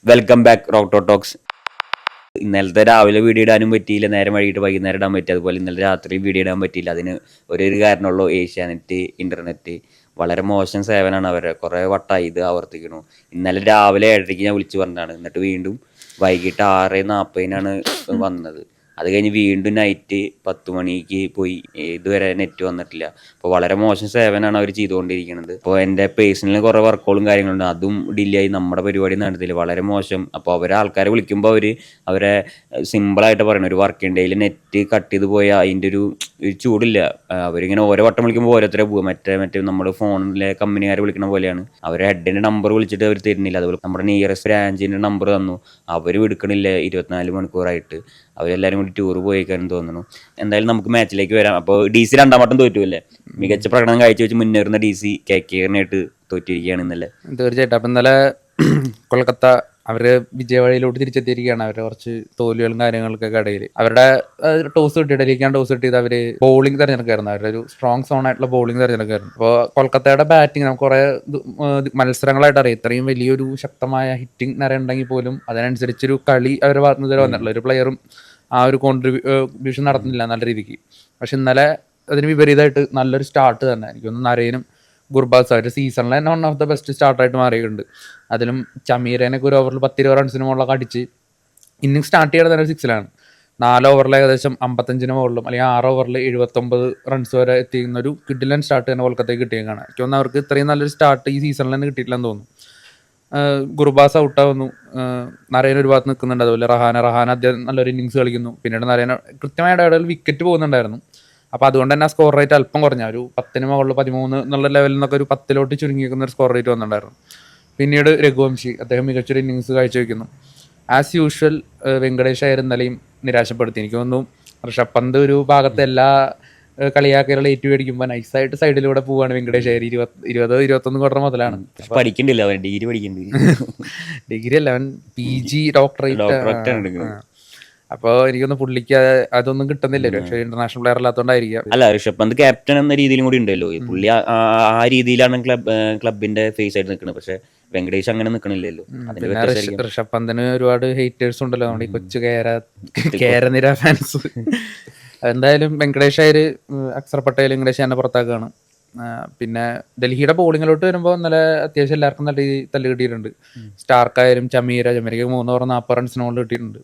Welcome back റോട്ടോ talks. ഇന്നലത്തെ രാവിലെ video ഇടാനും പറ്റിയില്ല, നേരം വൈകിട്ട് വൈകുന്നേരം ഇടാൻ പറ്റി. അതുപോലെ ഇന്നലെ രാത്രി വീഡിയോ ഇടാൻ പറ്റിയില്ല. അതിന് ഒരു കാരണമുള്ളൂ, ഏഷ്യാനെറ്റ് ഇൻ്റർനെറ്റ് വളരെ മോശം സേവനമാണ് അവരെ. കുറേ വട്ടമായി ഇത് ആവർത്തിക്കണു. ഇന്നലെ രാവിലെ 7:30 ഞാൻ വിളിച്ചു പറഞ്ഞതാണ്. എന്നിട്ട് വീണ്ടും വൈകിട്ട് 6:40 വന്നത്. അത് കഴിഞ്ഞ് വീണ്ടും നൈറ്റ് 10 മണിക്ക് പോയി. ഇതുവരെ നെറ്റ് വന്നിട്ടില്ല. അപ്പോൾ വളരെ മോശം സേവനമാണ് അവർ ചെയ്തുകൊണ്ടിരിക്കുന്നത്. അപ്പോൾ എൻ്റെ പേഴ്സണൽ കുറേ വർക്കുകളും കാര്യങ്ങളുണ്ട്, അതും ഡിലേ ആയി. നമ്മുടെ പരിപാടി നടത്തില്ല, വളരെ മോശം. അപ്പോൾ അവരെ ആൾക്കാരെ വിളിക്കുമ്പോൾ അവരെ സിമ്പിളായിട്ട് പറയണം, ഒരു വർക്കിംഗ് ഡേയിൽ നെറ്റ് കട്ട് ചെയ്ത് പോയാൽ അതിൻ്റെ ഒരു ചൂടില്ല. അവരിങ്ങനെ ഓരോ വട്ടം വിളിക്കുമ്പോൾ ഓരോരുത്തരെ പോകും. മറ്റേ നമ്മൾ ഫോണിലെ കമ്പനിക്കാരെ വിളിക്കുന്ന പോലെയാണ്. അവരെ ഹെഡിൻ്റെ നമ്പർ വിളിച്ചിട്ട് അവർ തരുന്നില്ല. അതുപോലെ നമ്മുടെ നിയറസ്റ്റ് ബ്രാഞ്ചിൻ്റെ നമ്പർ തന്നു, അവരും എടുക്കണില്ല 24 മണിക്കൂറായിട്ട്. അവരെല്ലാവരും കൂടി ടൂർ പോയേക്കാനും തോന്നുന്നു. എന്തായാലും നമുക്ക് മാച്ചിലേക്ക് വരാം. അപ്പോൾ DC 2-ാം വട്ടം തോറ്റുമല്ലേ? മികച്ച പ്രകടനം കാഴ്ചവെച്ച് മുന്നേറുന്ന DC KKR-നായിട്ട് തോറ്റിരിക്കുകയാണ് ഇന്നലെ. തീർച്ചയായിട്ടും. അപ്പം ഇന്നലെ കൊൽക്കത്ത അവര് വിജയവഴിയിലോട്ട് തിരിച്ചെത്തിയിരിക്കുകയാണ്. അവരുടെ കുറച്ച് തോൽവികളും കാര്യങ്ങൾക്കൊക്കെ ഇടയിൽ അവരുടെ ടോസ് കിട്ടി, ഡൽഹിക്കാണ് ടോസ് കിട്ടിയത്. അവര് ബോളിംഗ് തിരഞ്ഞെടുക്കായിരുന്നു. അവരുടെ ഒരു സ്ട്രോങ് സോൺ ആയിട്ടുള്ള ബോളിംഗ് തിരഞ്ഞെടുക്കായിരുന്നു. അപ്പോൾ കൊൽക്കത്തയുടെ ബാറ്റിംഗ് നമുക്ക് കുറെ മത്സരങ്ങളായിട്ട് അറിയാം. ഇത്രയും വലിയൊരു ശക്തമായ ഹിറ്റിംഗ് നിറയുണ്ടെങ്കിൽ പോലും അതിനനുസരിച്ചൊരു കളി അവരുടെ ഭാഗത്ത് നിന്ന് വന്നിട്ടുള്ള ഒരു പ്ലെയറും ആ ഒരു കോൺട്രിബ്യൂഷൻ നടത്തുന്നില്ല നല്ല രീതിക്ക്. പക്ഷെ ഇന്നലെ അതിന് വിപരീതമായിട്ട് നല്ലൊരു സ്റ്റാർട്ട് തന്നെ എനിക്ക് തോന്നുന്നു നരേനും ഗുർബാസ് ഒരു സീസണിൽ തന്നെ 1 ഓഫ് ദ ബെസ്റ്റ് സ്റ്റാർട്ടായിട്ട് മാറിയിട്ടുണ്ട്. അതിലും ചമീരേനൊക്കെ ഒരു ഓവറിൽ 10-20 റൺസിന് മുകളിലൊക്കെ അടിച്ച് ഇന്നിങ് സ്റ്റാർട്ട് ചെയ്യണത് തന്നെ 6-ലാണ്. 4 ഓവറിൽ ഏകദേശം 55 മുകളിലും അല്ലെങ്കിൽ 6 ഓവറിൽ 79 റൺസ് വരെ എത്തിക്കുന്ന ഒരു കിഡിലൻ സ്റ്റാർട്ട് തന്നെ കൊൽക്കത്തയ്ക്ക് കിട്ടിയേക്കാണ്. എനിക്ക് തോന്നുന്നു അവർക്ക് ഇത്രയും നല്ലൊരു സ്റ്റാർട്ട് ഈ സീസണിൽ തന്നെ കിട്ടിയിട്ടില്ലെന്ന് തോന്നുന്നു. ഗുർബാസ് ഔട്ടാവുന്നു, നരേൻ ഒരു ഭാഗത്ത് നിൽക്കുന്നുണ്ട്. അതുപോലെ റഹാന അദ്ദേഹം നല്ലൊരു ഇന്നിങ്സ് കളിക്കുന്നു. പിന്നീട് നരേന കൃത്യമായ ഇടവേളയിൽ വിക്കറ്റ് പോകുന്നുണ്ടായിരുന്നു. അപ്പോൾ അതുകൊണ്ട് തന്നെ ആ സ്കോർ റേറ്റ് അല്പം കുറഞ്ഞ ഒരു 10 മുകളിൽ 13 എന്നുള്ള ലെവലിൽ നിന്നൊക്കെ ഒരു 10 ചുരുങ്ങിയിരിക്കുന്ന ഒരു സ്കോർ റേറ്റ് വന്നിട്ടുണ്ടായിരുന്നു. പിന്നീട് രഘുവംശി അദ്ദേഹം മികച്ചൊരു ഇന്നിങ്സ് കാഴ്ചവെക്കുന്നു. ആസ് യൂഷ്വൽ വെങ്കടേഷ് അയ്യർ ഇന്നലെയും നിരാശപ്പെടുത്തി. എനിക്ക് തോന്നുന്നു ഋഷഭ് പന്ത് ഒരു ഭാഗത്ത് എല്ലാ കളിയാക്കലുകൾ ഏറ്റുപിടിക്കുമ്പോൾ നൈസായിട്ട് സൈഡിലൂടെ പോവാണ് വെങ്കടേഷ് അയ്യർ. 20-21 ക്വാർട്ടർ മുതലാണ്. പഠിക്കണ്ടില്ല, അവൻ ഡിഗ്രി പഠിക്കുന്നുണ്ട്. ഡിഗ്രി അല്ല, അവൻ PG ഡോക്ടറേറ്റ്. അപ്പോൾ എനിക്കൊന്ന് പുള്ളിക്ക് അതൊന്നും കിട്ടുന്നില്ല. പക്ഷേ ഇന്റർനാഷണൽ പ്ലെയർ അല്ലാത്തതുകൊണ്ടായിരിക്കാം. അല്ല, ഋഷഭ് പന്ത് ക്യാപ്റ്റൻ എന്ന രീതിയിലും കൂടി ഉണ്ടല്ലോ. പുള്ളി ആ രീതിയിലാണ് ക്ലബിന്റെ ഫേസ് ആയിട്ട് നിൽക്കുന്നത്. പക്ഷെ വെങ്കടേഷ് അങ്ങനെ നിൽക്കണില്ലല്ലോ. ഋഷഭ് പന്തിന് ഒരുപാട് ഹേറ്റേഴ്സ് ഉണ്ടല്ലോ, നമ്മുടെ ഈ കൊച്ചു കേരനിര ഫാൻസ്. എന്തായാലും വെങ്കടേഷ് അയ്യർ, അക്സർ പട്ടേൽ വെങ്കടേഷ് തന്നെ പുറത്താക്കുകയാണ്. പിന്നെ ഡൽഹിയുടെ ബോളിങ്ങിലോട്ട് വരുമ്പോൾ ഇന്നലെ അത്യാവശ്യം എല്ലാവർക്കും നല്ല തല്ല് കിട്ടിയിട്ടുണ്ട്. സ്റ്റാർക്കായാലും ചമീരയ്ക്ക് 3 ഓവർ 40 റൺസിന് മുകളിൽ കിട്ടിയിട്ടുണ്ട്.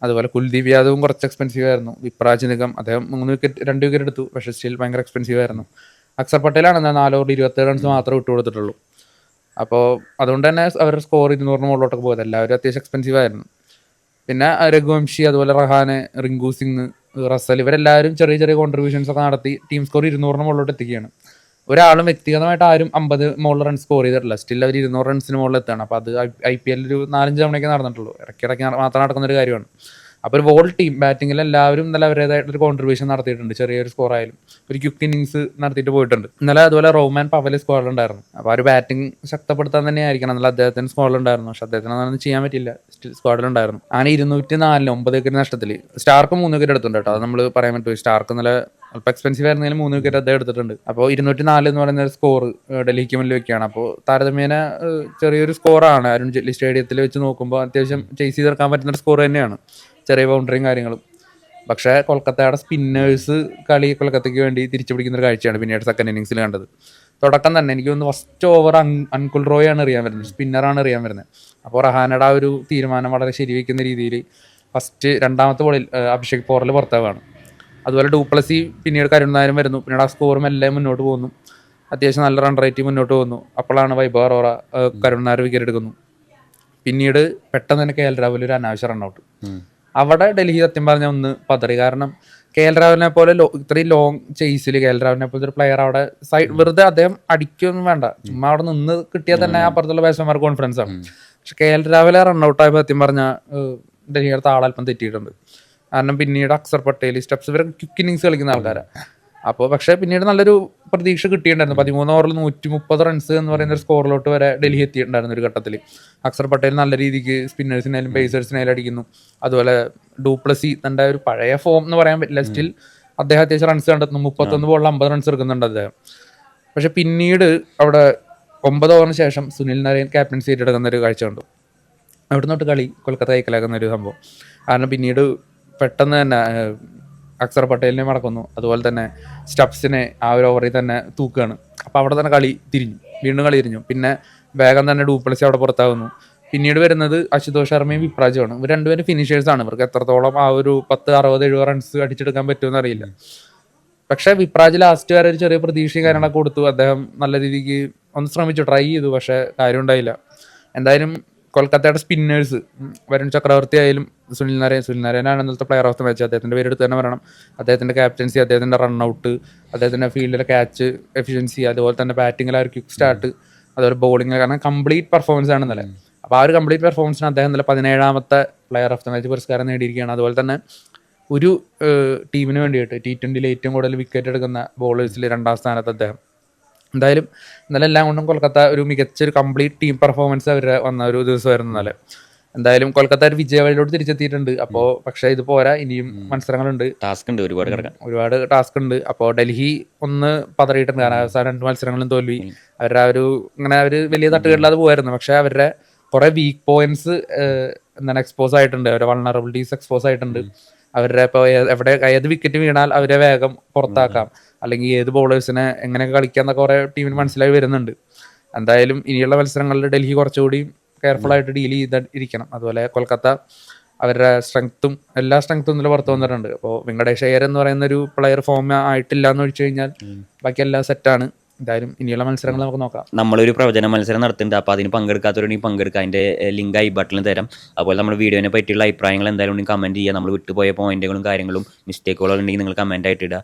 അതുപോലെ കുൽദീപ് യാദവും കുറച്ച് എക്സ്പെൻസീവ് ആയിരുന്നു. വിപ്രാജ് നിഗം അദ്ദേഹം 2 വിക്കറ്റ് എടുത്തു, പക്ഷേ സ്റ്റിൽ ഭയങ്കര എക്സ്പെൻസീവ് ആയിരുന്നു. അക്സർ പട്ടേലാണ് 4 ഓവർ 27 റൺസ് മാത്രമേ വിട്ടു കൊടുത്തിട്ടുള്ളൂ. അപ്പോൾ അതുകൊണ്ട് തന്നെ അവരുടെ സ്കോർ 200 മുകളിലോട്ടൊക്കെ പോയത്. എല്ലാവരും അത്യാവശ്യം എക്സ്പെൻസീവ് ആയിരുന്നു. പിന്നെ രഘുവംശി, അതുപോലെ റഹാനെ, റിങ്കു സിംഗ്, റസൽ ഇവരെല്ലാവരും ചെറിയ ചെറിയ കോൺട്രിബ്യൂഷൻസ് ഒക്കെ നടത്തി ടീം സ്കോർ 200 മുകളിലോട്ട് എത്തിക്കുകയാണ്. ഒരാളും വ്യക്തിഗതമായിട്ട് ആരും 50 മുകളിൽ റൺ സ്കോർ ചെയ്തിട്ടില്ല. സ്റ്റിൽ അവർ 200 റൺസിന് മുകളിൽ എത്തുകയാണ്. അപ്പോൾ അത് IPL ഒരു 4-5 തവണയൊക്കെ നടന്നിട്ടുള്ളൂ. ഇടയ്ക്കിടയ്ക്ക് മാത്രം നടക്കുന്നൊരു കാര്യമാണ്. അപ്പോൾ ഒരു വോൾ ടീം ബാറ്റിങ്ങിൽ എല്ലാവരും ഇന്നലെ അവരുടേതായിട്ടൊരു കോൺട്രിബ്യൂഷൻ നടത്തിയിട്ടുണ്ട്. ചെറിയൊരു സ്കോർ ആയാലും ഒരു ക്വിക്ക് ഇന്നിങ്സ് നടത്തിയിട്ട് പോയിട്ടുണ്ട്. ഇന്നലെ അതുപോലെ റോമാൻ പവൽ സ്ക്വാഡിലുണ്ടായിരുന്നു. അപ്പോൾ ആ ഒരു ബാറ്റിംഗ് ശക്തപ്പെടുത്താൻ തന്നെ ആയിരിക്കണം. എന്നാൽ അദ്ദേഹത്തിന് സ്ക്വാഡിലുണ്ടായിരുന്നു, പക്ഷേ അദ്ദേഹത്തിന് അതൊന്നും ചെയ്യാൻ പറ്റില്ല. സ്റ്റിൽ സ്ക്വാഡിലുണ്ടായിരുന്നു. അങ്ങനെ 204 9 വിക്കറ്റ് നഷ്ടത്തിൽ സ്റ്റാർക്ക് 3 വിക്കറ്റ് എടുത്തിട്ടുണ്ട് കേട്ടോ. അത് നമ്മൾ പറയാൻ പറ്റും. സ്റ്റാർക്ക് ഇന്നലെ അല്പം എക്സ്പെൻസീവ് ആയിരുന്നെങ്കിലും 3 വിക്കറ്റ് അദ്ദേഹം എടുത്തിട്ടുണ്ട്. അപ്പോൾ 204 എന്ന് പറയുന്ന ഒരു സ്കോർ ഡൽഹിക്ക് മുന്നിൽ വെക്കുകയാണ്. അപ്പോൾ താരതമ്യേന ചെറിയൊരു സ്കോറാണ്. അരുൺ ജെയ്റ്റ്ലി സ്റ്റേഡിയത്തിൽ വെച്ച് നോക്കുമ്പോൾ അത്യാവശ്യം ചേസ് ചെയ്തെടുക്കാൻ പറ്റുന്ന ഒരു സ്കോർ തന്നെയാണ്, ചെറിയ ബൗണ്ടറിയും കാര്യങ്ങളും. പക്ഷേ കൊൽക്കത്തയുടെ സ്പിന്നേഴ്സ് കളി കൊൽക്കത്തയ്ക്ക് വേണ്ടി തിരിച്ചു പിടിക്കുന്നൊരു കാഴ്ചയാണ് പിന്നീട് സെക്കൻഡ് ഇന്നിങ്സിൽ കണ്ടത്. തുടക്കം തന്നെ എനിക്ക് തോന്നുന്നു ഫസ്റ്റ് ഓവർ അൻകുൽ റോയ് ആണ് എറിയാൻ വരുന്നത്, സ്പിന്നറാണ് എറിയാൻ വരുന്നത്. അപ്പോൾ റഹാനയുടെ ആ ഒരു തീരുമാനം വളരെ ശരിവെക്കുന്ന രീതിയിൽ ഫസ്റ്റ് 2ാമത്തെ ബോളിൽ അഭിഷേക് പോറൽ പുറത്താവാണ്. അതുപോലെ ഡൂപ്ലസി പിന്നീട് കരുൺ നായരും വരുന്നു. പിന്നീട് ആ സ്കോറും എല്ലാം മുന്നോട്ട് പോകുന്നു. അത്യാവശ്യം നല്ല റൺ റേറ്റ് മുന്നോട്ട് പോകുന്നു. അപ്പോഴാണ് വൈഭവ് അറോറ കരുൺ നായർ വിക്കറ്റ് എടുക്കുന്നു. പിന്നീട് പെട്ടെന്ന് തന്നെ KL രാഹുൽ ഒരു അനാവശ്യ റണ്ണൗട്ട്. അവിടെ ഡൽഹി സത്യം പറഞ്ഞ ഒന്ന് പതറി. കാരണം KL രാഹുലിനെ പോലെ ഇത്രയും ലോങ് ചേസിൽ KL രാഹുലിനെ പോലത്തെ ഒരു പ്ലെയർ അവിടെ സൈഡ് വെറുതെ അദ്ദേഹം അടിക്കൊന്നും വേണ്ട, ചുമ്മാ അവിടെ നിന്ന് കിട്ടിയാൽ തന്നെ അപ്പുറത്തുള്ള ബാറ്റ്സ്മാൻമാർക്ക് കോൺഫിഡൻസ് ആണ്. പക്ഷെ KL രാഹുൽ റണ്ണൗട്ടായപ്പോൾ സത്യം പറഞ്ഞാൽ ഡൽഹിയുടെ താളൽപ്പം തെറ്റിയിട്ടുണ്ട്. കാരണം പിന്നീട് അക്സർ പട്ടേൽ, സ്റ്റെപ്സ് ഇവർ ക്വിക്ക് ഇന്നിങ്സ് കളിക്കുന്ന ആൾക്കാരാണ്. അപ്പോൾ പക്ഷേ പിന്നീട് നല്ലൊരു പ്രതീക്ഷ കിട്ടിയിട്ടുണ്ടായിരുന്നു. 13 ഓവറിൽ 130 റൺസ് എന്ന് പറയുന്ന ഒരു സ്കോറിലോട്ട് വരെ ഡൽഹി എത്തിയിട്ടുണ്ടായിരുന്നു ഒരു ഘട്ടത്തിൽ. അക്സർ പട്ടേൽ നല്ല രീതിക്ക് സ്പിന്നേഴ്സിനായാലും പേസേഴ്സിനായാലും അടിക്കുന്നു. അതുപോലെ ഡൂപ്ലസി തൻ്റെ ഒരു പഴയ ഫോം എന്ന് പറയാൻ പറ്റില്ല, സ്റ്റിൽ അദ്ദേഹം അത്യാവശ്യം റൺസ് കണ്ടെത്തുന്നു. 31 ബോളിൽ 50 റൺസ് എടുക്കുന്നുണ്ട് അദ്ദേഹം. പക്ഷെ പിന്നീട് അവിടെ 9 ഓവറിന് ശേഷം സുനിൽ നരേൻ ക്യാപ്റ്റൻസി ഏറ്റെടുക്കുന്ന ഒരു കാഴ്ച കണ്ടു. അവിടെ തൊട്ട് കളി കൊൽക്കത്ത കൈക്കലാക്കുന്ന ഒരു സംഭവം. കാരണം പിന്നീട് പെട്ടെന്ന് തന്നെ അക്സർ പട്ടേലിനെ മടക്കുന്നു, അതുപോലെ തന്നെ സ്റ്റബ്സിനെ ആ ഒരു ഓവറിൽ തന്നെ തൂക്കുകയാണ്. അപ്പോൾ അവിടെ തന്നെ കളി തിരിഞ്ഞു, വീണ്ടും കളി തിരിഞ്ഞു. പിന്നെ വേഗം തന്നെ ഡൂപ്ലസി അവിടെ പുറത്താകുന്നു. പിന്നീട് വരുന്നത് അശുതോഷ് ശർമ്മയും വിപ്രാജുമാണ്. ഇവർ രണ്ടുപേരും ഫിനിഷേഴ്സാണ്. ഇവർക്ക് എത്രത്തോളം ആ ഒരു 10, 60, 70 റൺസ് അടിച്ചെടുക്കാൻ പറ്റുമെന്ന് അറിയില്ല. പക്ഷേ വിപ്രാജ് ലാസ്റ്റ് വരെ ഒരു ചെറിയ പ്രതീക്ഷയും കാര്യങ്ങളൊക്കെ കൊടുത്തു. അദ്ദേഹം നല്ല രീതിക്ക് ഒന്ന് ശ്രമിച്ചു, ട്രൈ ചെയ്തു, പക്ഷേ കാര്യം ഉണ്ടായില്ല. എന്തായാലും കൊൽക്കത്തയുടെ സ്പിന്നേഴ്സ് വരുൺ ചക്രവർത്തി ആയാലും സുനിൽ നാരായണാണ് ഇന്നത്തെ പ്ലെയർ ഓഫ് ദ മാച്ച്. അദ്ദേഹത്തിൻ്റെ പേരെടുത്ത് തന്നെ പറയണം. അദ്ദേഹത്തിൻ്റെ ക്യാപ്റ്റൻസി, അദ്ദേഹത്തിൻ്റെ റൺഔട്ട്, അദ്ദേഹത്തിൻ്റെ ഫീൽഡിലെ ക്യാച്ച് എഫിഷ്യൻസി, അതുപോലെ തന്നെ ബാറ്റിങ്ങിൽ ആ ഒരു ക്വിക്ക് സ്റ്റാർട്ട്, അതുപോലെ ബോളിങ്ങിൽ, കാരണം കംപ്ലീറ്റ് പെർഫോമൻസ് ആണ് ഇന്നലെ. അപ്പോൾ ആ ഒരു കംപ്ലീറ്റ് പെർഫോമൻസിന് അദ്ദേഹം ഇന്നലെ 17ാമത്തെ പ്ലെയർ ഓഫ് ദ മാച്ച് പുരസ്കാരം നേടിയിരിക്കുകയാണ്. അതുപോലെ തന്നെ ഒരു ടീമിന് വേണ്ടിയിട്ട് T20 ഏറ്റവും കൂടുതൽ വിക്കറ്റ് എടുക്കുന്ന ബോളേഴ്സിൽ 2ാം സ്ഥാനത്ത് അദ്ദേഹം. എന്തായാലും ഇന്നലെ എല്ലാം കൊണ്ടും കൊൽക്കത്ത ഒരു മികച്ചൊരു കംപ്ലീറ്റ് ടീം പെർഫോമൻസ് അവരുടെ വന്ന ഒരു ദിവസമായിരുന്നു ഇന്നലെ. എന്തായാലും കൊൽക്കത്ത ഒരു വിജയവഴിയിലോട്ട് തിരിച്ചെത്തിയിട്ടുണ്ട്. അപ്പോൾ പക്ഷേ ഇത് പോരാ, ഇനിയും മത്സരങ്ങളുണ്ട്, ടാസ്ക് ഉണ്ട്, ഒരുപാട് ടാസ്ക് ഉണ്ട്. അപ്പോൾ ഡൽഹി ഒന്ന് പതറിയിട്ടുണ്ട്, കാരണം അവസാന 2 മത്സരങ്ങളും തോൽവി. അവരുടെ ഒരു ഇങ്ങനെ അവർ വലിയ തട്ടുകളില്ലാതെ പോയായിരുന്നു. പക്ഷേ അവരുടെ കുറേ വീക്ക് പോയിന്റ്സ് എക്സ്പോസ് ആയിട്ടുണ്ട്, അവരുടെ വൾണറബിലിറ്റീസ് എക്സ്പോസ് ആയിട്ടുണ്ട്. അവരുടെ ഇപ്പോൾ ഏത് വിക്കറ്റ് വീണാൽ അവരെ വേഗം പുറത്താക്കാം, അല്ലെങ്കിൽ ഏത് ബോളേഴ്സിനെ എങ്ങനെയൊക്കെ കളിക്കാന്നൊക്കെ കുറേ ടീമിന് മനസ്സിലായി വരുന്നുണ്ട്. എന്തായാലും ഇനിയുള്ള മത്സരങ്ങളിൽ ഡൽഹി കുറച്ചുകൂടി കെയർഫുൾ ആയിട്ട് ഡീൽ ചെയ്തിരിക്കണം. അതുപോലെ കൊൽക്കത്ത അവരുടെ എല്ലാ സ്ട്രെങ്ത്തും ഇന്നലെ പുറത്തു വന്നിട്ടുണ്ട്. അപ്പോൾ വെങ്കടേഷ് അയ്യർ എന്ന് പറയുന്ന ഒരു പ്ലെയർ ഫോം ആയിട്ടില്ല എന്ന് ഒഴിച്ചു കഴിഞ്ഞാൽ ബാക്കി എല്ലാം സെറ്റാണ്. എന്തായാലും ഇനിയുള്ള മത്സരങ്ങൾ നമുക്ക് നോക്കാം. നമ്മളൊരു പ്രവചന മത്സരം നടത്തുന്നുണ്ട്. അപ്പോൾ അതിന് പങ്കെടുക്കാത്തവരുണ്ടെങ്കിൽ പങ്കെടുക്കുക. അതിൻ്റെ ലിങ്ക് ഐ ബട്ടണിൽ തരാം. അതുപോലെ നമ്മുടെ വീഡിയോനെ പറ്റിയുള്ള അഭിപ്രായങ്ങൾ എന്തായാലും കമൻറ്റ് ചെയ്യുക. നമ്മൾ വിട്ടുപോയ പോയിന്റുകളും കാര്യങ്ങളും മിസ്റ്റേക്കുകളും ഉണ്ടെങ്കിൽ നിങ്ങൾ കമൻ്റ് ആയിട്ട് ഇടുക.